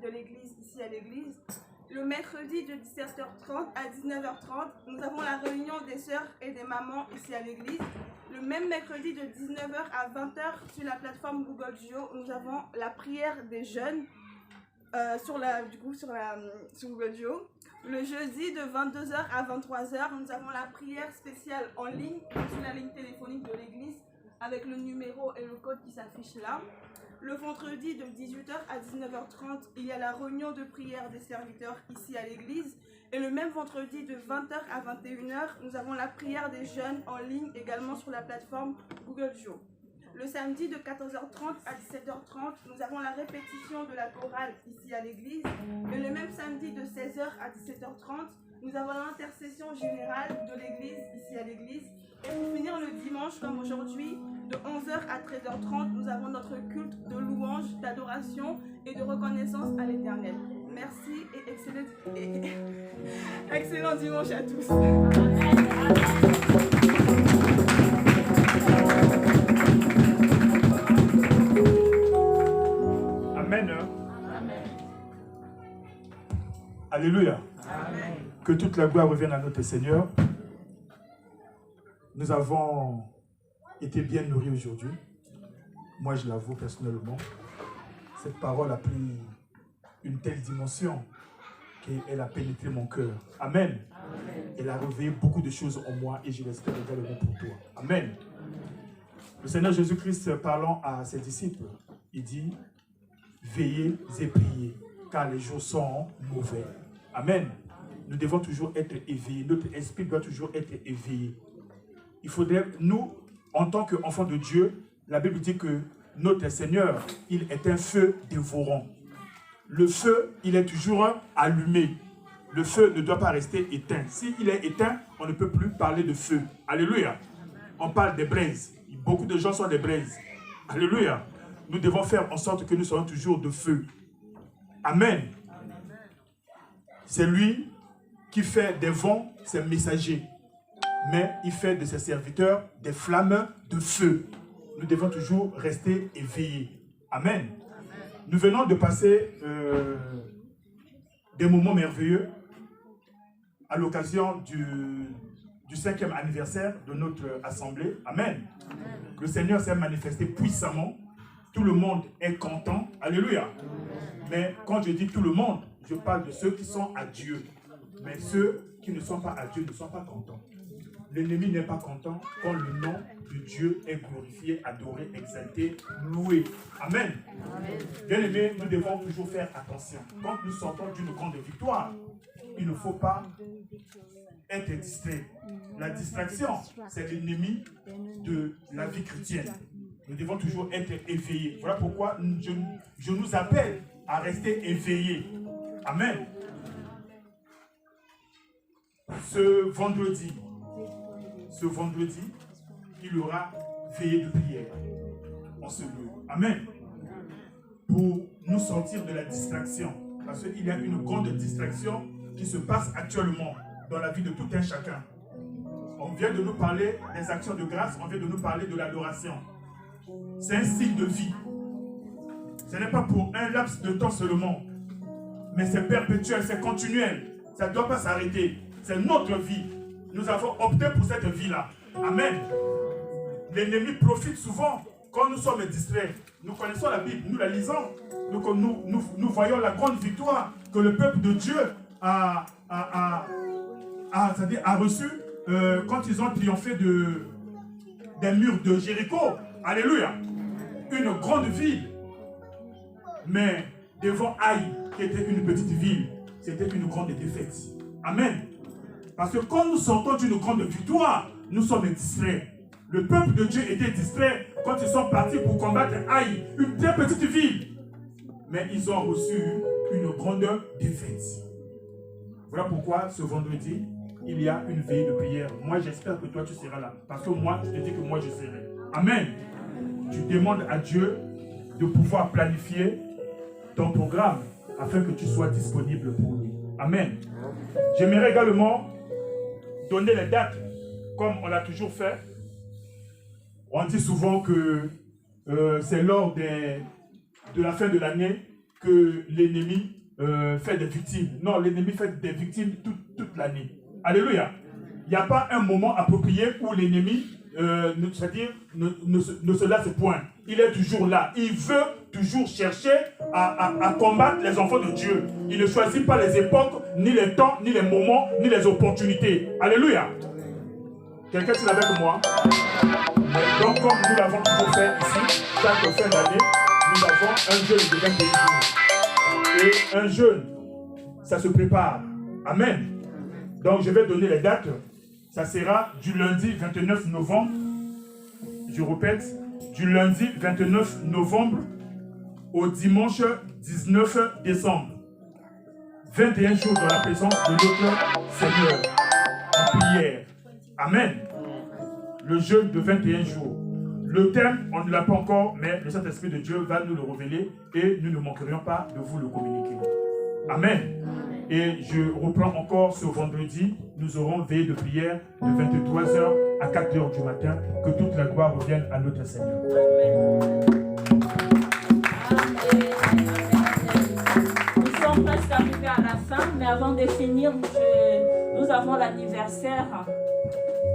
de l'église, ici à l'église. Le mercredi de 17h30 à 19h30, nous avons la réunion des sœurs et des mamans ici à l'église. Le même mercredi de 19h à 20h sur la plateforme Google Duo, nous avons la prière des jeunes sur Google Duo. Le jeudi de 22h à 23h, nous avons la prière spéciale en ligne sur la ligne téléphonique de l'église avec le numéro et le code qui s'affichent là. Le vendredi de 18h à 19h30, il y a la réunion de prière des serviteurs ici à l'église. Et le même vendredi de 20h à 21h, nous avons la prière des jeunes en ligne également sur la plateforme Google Duo. Le samedi de 14h30 à 17h30, nous avons la répétition de la chorale ici à l'église. Et le même samedi de 16h à 17h30, nous avons l'intercession générale de l'église ici à l'église. Et pour finir le dimanche, comme aujourd'hui, de 11h à 13h30, nous avons notre culte de louange, d'adoration et de reconnaissance à l'Éternel. Merci et excellent dimanche à tous. Amen. Alléluia. Amen. Que toute la gloire revienne à notre Seigneur. Nous avons été bien nourris aujourd'hui. Moi, je l'avoue personnellement. Cette parole a pris une telle dimension qu'elle a pénétré mon cœur. Amen. Amen. Elle a réveillé beaucoup de choses en moi et je l'espère également pour toi. Amen. Le Seigneur Jésus-Christ, parlant à ses disciples, il dit: veillez et priez, car les jours sont mauvais. Amen. Nous devons toujours être éveillés. Notre esprit doit toujours être éveillé. Il faudrait, nous, en tant qu'enfants de Dieu, la Bible dit que notre Seigneur, il est un feu dévorant. Le feu, il est toujours allumé. Le feu ne doit pas rester éteint. S'il est éteint, on ne peut plus parler de feu. Alléluia. On parle des braises. Beaucoup de gens sont des braises. Alléluia. Nous devons faire en sorte que nous soyons toujours de feu. Amen. C'est lui qui fait des vents ses messagers. Mais il fait de ses serviteurs des flammes de feu. Nous devons toujours rester éveillés. Amen. Nous venons de passer des moments merveilleux à l'occasion du 5e anniversaire de notre assemblée. Amen. Le Seigneur s'est manifesté puissamment. Tout le monde est content. Alléluia. Mais quand je dis tout le monde, je parle de ceux qui sont à Dieu. Mais ceux qui ne sont pas à Dieu ne sont pas contents. L'ennemi n'est pas content quand le nom de Dieu est glorifié, adoré, exalté, loué. Amen. Bien-aimés, nous devons toujours faire attention. Quand nous sortons d'une grande victoire, il ne faut pas être distrait. La distraction, c'est l'ennemi de la vie chrétienne. Nous devons toujours être éveillés. Voilà pourquoi je nous appelle à rester éveillés. Amen. Ce vendredi, il y aura veillée de prière en ce lieu. Amen. Pour nous sortir de la distraction. Parce qu'il y a une grande distraction qui se passe actuellement dans la vie de tout un chacun. On vient de nous parler des actions de grâce, on vient de nous parler de l'adoration. C'est un style de vie. Ce n'est pas pour un laps de temps seulement, mais c'est perpétuel, c'est continuel. Ça ne doit pas s'arrêter. C'est notre vie. Nous avons opté pour cette vie-là. Amen. L'ennemi profite souvent quand nous sommes distraits. Nous connaissons la Bible, nous la lisons. Nous voyons la grande victoire que le peuple de Dieu a reçu quand ils ont triomphé des murs de Jéricho. Alléluia. Une grande ville. Mais devant Haï, qui était une petite ville, c'était une grande défaite. Amen. Parce que quand nous sortons d'une grande victoire, nous sommes distraits. Le peuple de Dieu était distrait quand ils sont partis pour combattre Haï, une très petite ville. Mais ils ont reçu une grande défaite. Voilà pourquoi ce vendredi, il y a une veillée de prière. Moi, j'espère que toi, tu seras là. Parce que moi, je te dis que moi, je serai. Amen. Tu demandes à Dieu de pouvoir planifier ton programme afin que tu sois disponible pour lui. Amen. J'aimerais également donner les dates comme on l'a toujours fait. On dit souvent que c'est lors de la fin de l'année que l'ennemi fait des victimes. Non, l'ennemi fait des victimes toute l'année. Alléluia. Il n'y a pas un moment approprié où l'ennemi ne se lasse point. Il est toujours là. Il veut toujours chercher à combattre les enfants de Dieu. Il ne choisit pas les époques, ni les temps, ni les moments, ni les opportunités. Alléluia. Quelqu'un est avec moi? Donc, comme nous l'avons toujours fait ici, chaque fin d'année, nous avons un jeûne de 21 jours. Et un jeûne, ça se prépare. Amen. Donc, je vais donner les dates. Ça sera du lundi 29 novembre. Je répète, du lundi 29 novembre au dimanche 19 décembre. 21 jours dans la présence de notre Seigneur. En prière. Amen. Le jeûne de 21 jours. Le thème, on ne l'a pas encore, mais le Saint-Esprit de Dieu va nous le révéler et nous ne manquerions pas de vous le communiquer. Amen. Et je reprends encore ce vendredi, nous aurons veillée de prière de 23h à 4h du matin. Que toute la gloire revienne à notre Seigneur. Nous sommes presque arrivés à la fin, mais avant de finir, nous avons l'anniversaire.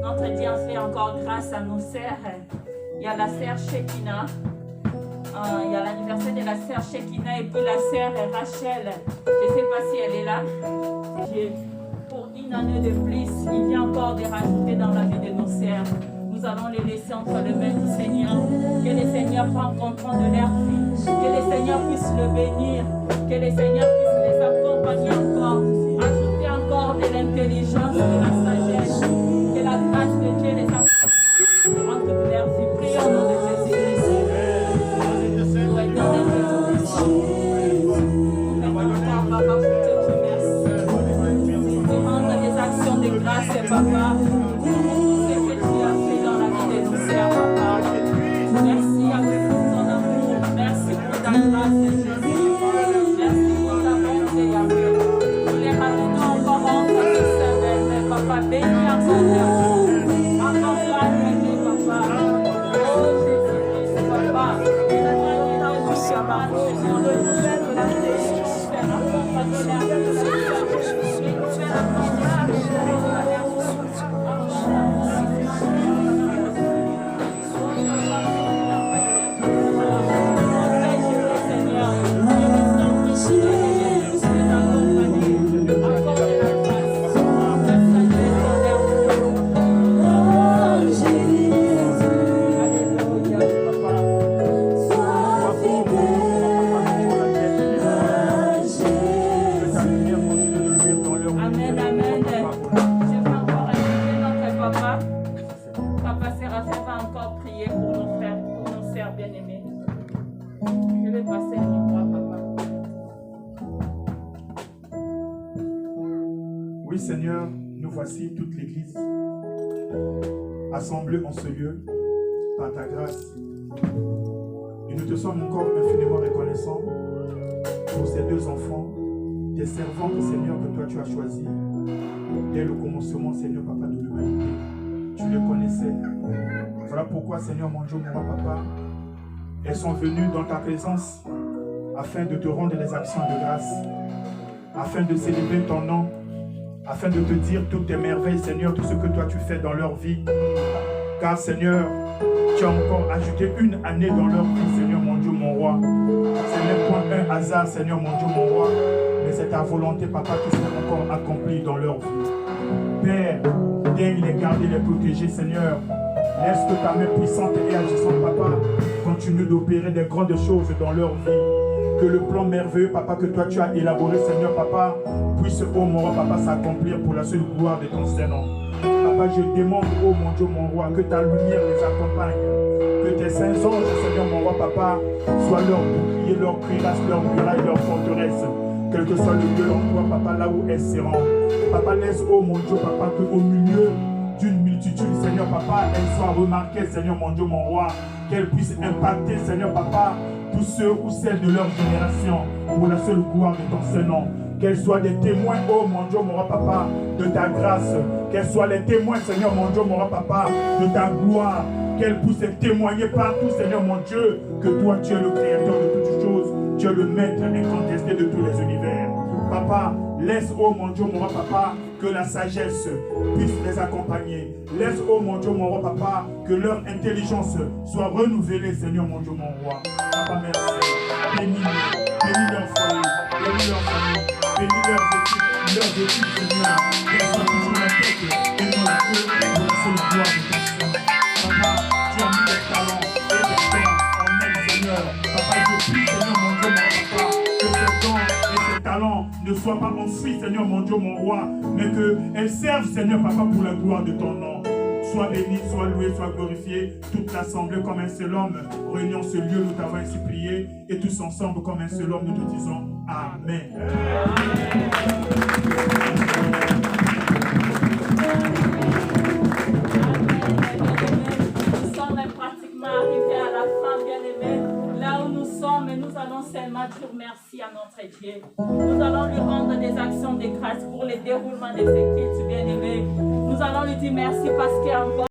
Notre Dieu fait encore grâce à nos sœurs. Il y a la sœur Shekina. Il y a l'anniversaire de la sœur Shekina et puis la sœur Rachel. Je ne sais pas si elle est là. Pour une année de plus, il vient encore de rajouter dans la vie de nos sœurs. Nous allons les laisser entre les mains du Seigneur. Que le Seigneur prenne compte de leur vie. Que le Seigneur puisse le bénir. Que le Seigneur puisse les accompagner encore. Ajouter encore de l'intelligence, de la sagesse. Que la grâce de Dieu les accompagne durant toute leur vie. Prions au nom de Jésus. Grâce, papa, ce que tu as fait dans la vie de nos sœurs, papa. Merci pour ton amour, merci pour ta grâce, Jésus. Merci pour ta bonté, Yahweh. Nous les rajoutons encore en cette semaine, mais papa, bénis encore leur vie. Encore gloire, papa. Oh Jésus, papa. Seigneur, nous voici toute l'Église assemblée en ce lieu par ta grâce. Et nous te sommes encore infiniment reconnaissants pour ces deux enfants, tes servantes, Seigneur, que toi tu as choisis dès le commencement, Seigneur, Papa, de l'humanité. Tu les connaissais. Voilà pourquoi, Seigneur, mon Dieu, mon roi, Papa, elles sont venues dans ta présence afin de te rendre les actions de grâce, afin de célébrer ton nom, afin de te dire toutes tes merveilles, Seigneur, tout ce que toi tu fais dans leur vie. Car, Seigneur, tu as encore ajouté une année dans leur vie, Seigneur, mon Dieu, mon roi. Ce n'est point un hasard, Seigneur, mon Dieu, mon roi, mais c'est ta volonté, Papa, qui s'est encore accomplie dans leur vie. Père, daigne les garder, les protéger, Seigneur. Laisse que ta main puissante et agissante, Papa, continue d'opérer des grandes choses dans leur vie. Que le plan merveilleux, Papa, que toi tu as élaboré, Seigneur, Papa, puisse, oh mon roi, Papa, s'accomplir pour la seule gloire de ton Saint-Nom. Papa, je demande, oh mon Dieu, mon roi, que ta lumière les accompagne. Que tes saints anges, Seigneur, mon roi, Papa, soient leur bouclier, leur cuirasse, leur muraille, leur forteresse. Quel que soit le lieu d'emploi, Papa, là où elles seront. Papa, laisse, oh mon Dieu, Papa, qu'au milieu d'une multitude, Seigneur, Papa, elles soient remarquées, Seigneur, mon Dieu, mon roi. Qu'elles puissent impacter, Seigneur, Papa, tous ceux ou celles de leur génération, pour la seule gloire de ton Saint-Nom. Qu'elles soient des témoins, oh mon Dieu, mon roi, Papa, de ta grâce. Qu'elles soient les témoins, Seigneur, mon Dieu, mon roi, Papa, de ta gloire. Qu'elles puissent témoigner partout, Seigneur, mon Dieu, que toi, tu es le créateur de toutes choses Tu es le maître incontesté de tous les univers. Papa, laisse, oh mon Dieu, mon roi, papa, que la sagesse puisse les accompagner. Laisse, oh mon Dieu, mon roi, papa, que leur intelligence soit renouvelée, Seigneur, mon Dieu, mon roi. Papa, merci. Bénis-les, bénis leur foyer, bénis leur famille, bénis leurs études, Seigneur. Qu'elles soient toujours la tête et non la queue pour la seule gloire de ton Seigneur. Papa, tu as mis des talents et des dons en elle, Seigneur. Papa, je prie, Seigneur, mon Dieu, mon papa, que ces dons et ces talents ne soient pas enfouis, Seigneur, mon Dieu, mon roi, mais qu'elles servent, Seigneur, papa, pour la gloire de ton nom. Sois béni, sois loué, sois glorifié, toute l'assemblée comme un seul homme, réunion ce lieu, nous t'avons ainsi prié, et tous ensemble comme un seul homme, nous te disons Amen. Nous sommes pratiquement arrivés à la fin, bien-aimés. Là où nous sommes, nous allons seulement dire merci à notre Dieu. Nous allons lui rendre des actions de grâce pour le déroulement de ses cultes, bien-aimés. Nous allons lui dire merci parce qu'il y a encore